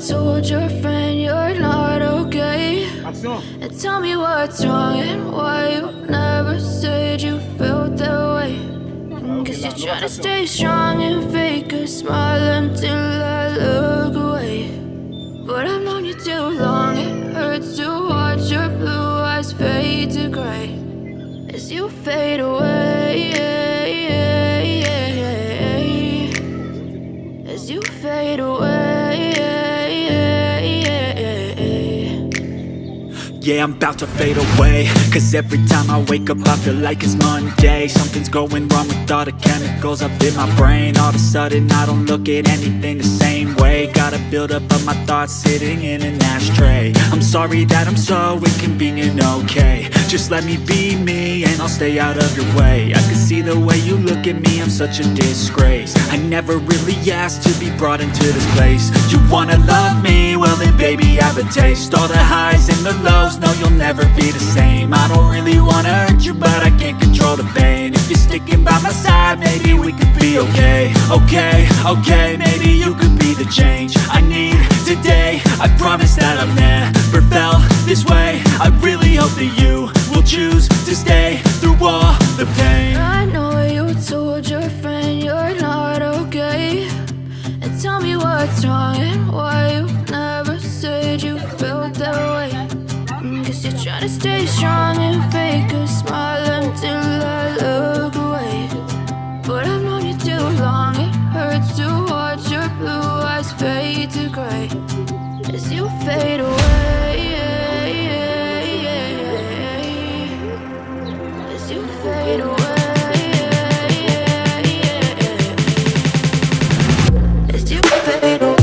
told your friend you're not okay. And tell me what's wrong and why you never said you felt that way. Guess you're trying to stay strong and fake a smile until I look away. But I've known you too long, it hurts to watch your blue eyes fade to gray as you fade away, as you fade away. Yeah, I'm about to fade away, cause every time I wake up I feel like it's Monday. Something's going wrong with all the chemicals up in my brain. All of a sudden I don't look at anything the same way. Got a buildup of my thoughts sitting in an ashtray. I'm sorry that I'm so inconvenient, okay. Just let me be me and I'll stay out of your way. I can see the way you look at me, I'm such a disgrace. I never really asked to be brought into this place. You wanna love me? Well then baby I have a taste. All the highs and the lows, no you'll never be the same. I don't really wanna hurt you but I can't control the pain. If you're sticking by my side maybe we could be okay. Okay, maybe you could be the change I need today. I promise that I've never felt this way. I really hope that you will choose to stay through all the pain. I know you told your friend you're not okay. And tell me what's wrong and why you never said you felt that way. Guess you're trying to stay strong and fake a smile until I look away. But I've known you too long, it hurts to watch your blue eyes fade to gray as you fade away, as you fade away, as you fade away.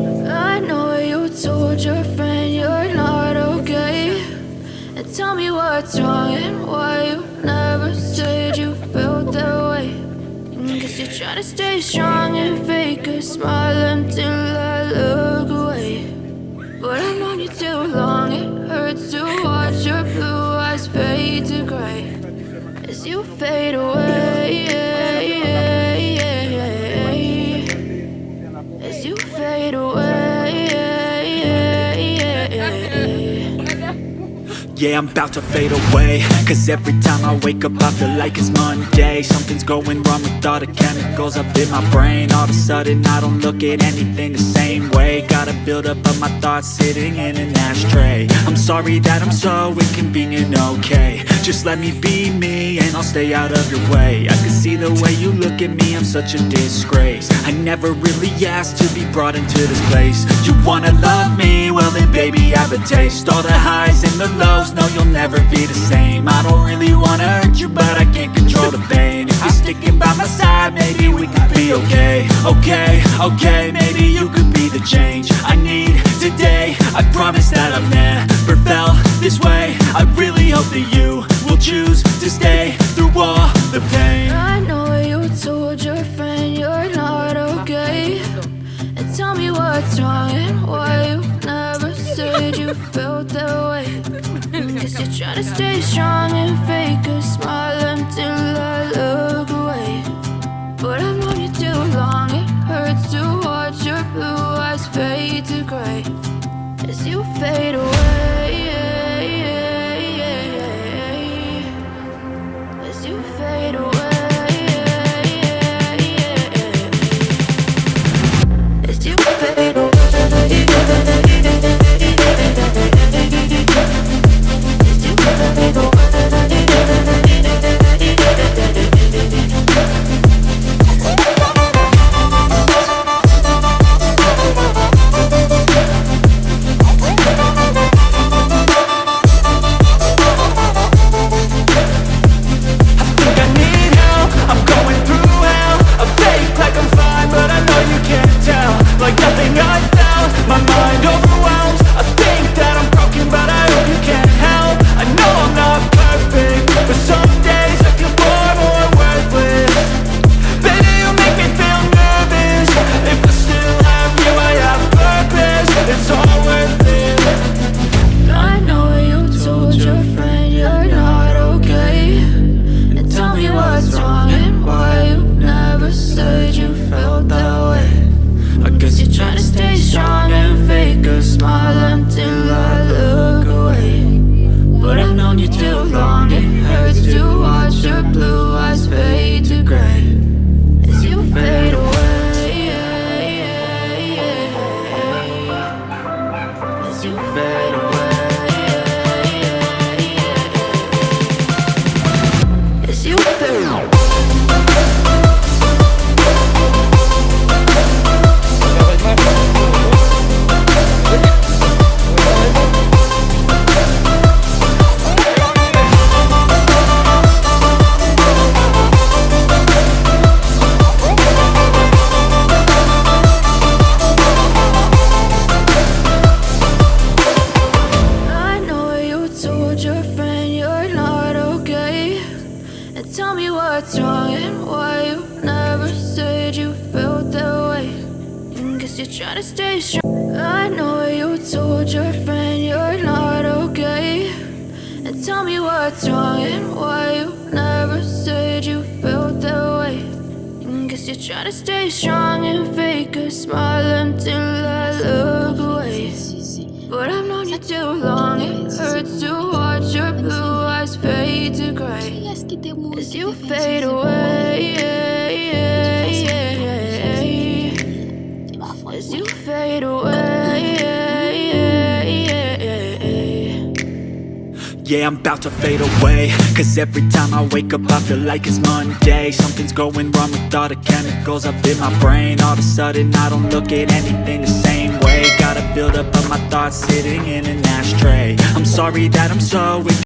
I know you told your friend you're not okay. And tell me what's wrong and why you never said you felt that way. Guess you're trying to stay strong and fake a smile until I look away. But I've known you too long, it hurts to watch your blue eyes fade to gray as you fade away, as you fade away. Yeah, I'm about to fade away, cause every time I wake up I feel like it's Monday. Something's going wrong with all the chemicals up in my brain. All of a sudden I don't look at anything the same way. Got a buildup of my thoughts sitting in an ashtray. I'm sorry that I'm so inconvenient, okay. Just let me be me and I'll stay out of your way. I can see the way you look at me, I'm such a disgrace. I never really asked to be brought into this place. You wanna love me? Well then baby, have a taste. All the highs and the lows, no you'll never be the same. I don't really wanna hurt you, but I can't control the pain. If you're sticking by my side, maybe we could be okay. Okay, maybe you could be the change I need today. I promise that I've never felt this way. I really hope that you will choose to stay through all the pain. I know you told your friend you're not okay, and tell me what's wrong and why you never said you felt that way. Guess you're trying to stay strong and fake a smile until I look away. But I've known you too long, it hurts to watch your blue eyes fade to gray as you fade away. As you fade away. As you fade away. As you fade away. Tell me what's wrong and why you never said you felt that way. Guess you're trying to stay strong. I know you told your friend you're not okay, and tell me what's wrong and why you never said you felt that way. Guess you're trying to stay strong and fake a smile until I look away. But I've known you too long, it hurts to watch your blue eyes fade to gray as you fade away. As you fade away. Yeah, I'm about to fade away, cause every time I wake up I feel like it's Monday. Something's going wrong with all the chemicals up in my brain. All of a sudden I don't look at anything the same way. Gotta build up of my thoughts sitting in an ashtray. I'm sorry that I'm so